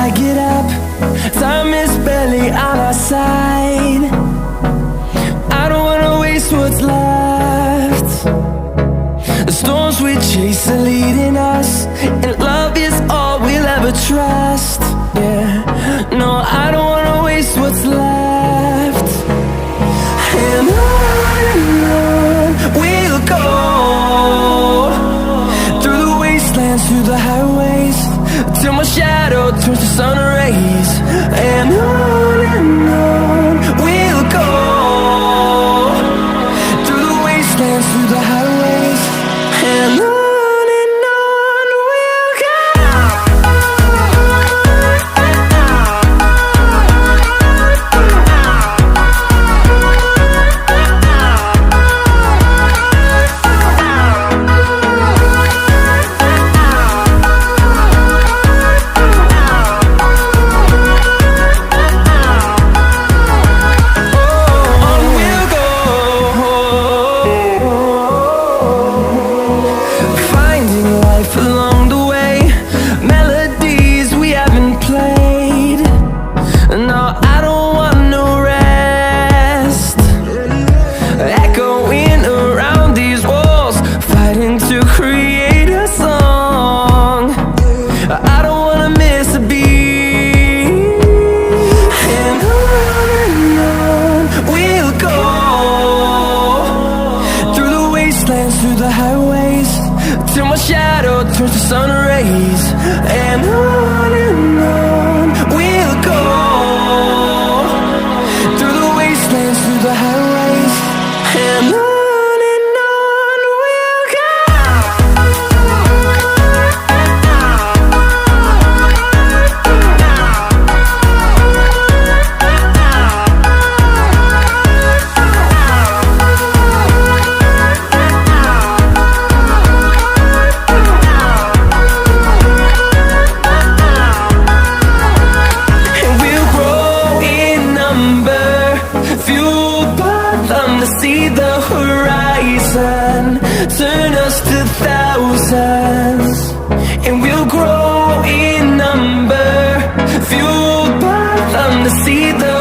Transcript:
I get up, time is barely on our side. I don't wanna waste what's left. The storms we chase are leading us, and love is all we'll ever trust. Yeah, no, I don't wanna waste what's left. And on we'll go, through the wastelands, through the highways, till my shadow turns to sun rays. And on we'll go, through the wastelands, through the highways, and on. Along the way, melodies we haven't played. No, I don't want no rest. Echoing around these walls, fighting to create a song. I don't wanna miss a beat. And on we'll go, through the wastelands, through the highways, till my shadow turns to sun rays. And on we'll go, through the wastelands, through the highways, and on. See the horizon, turn us to thousands, and we'll grow in number, fueled by them to see the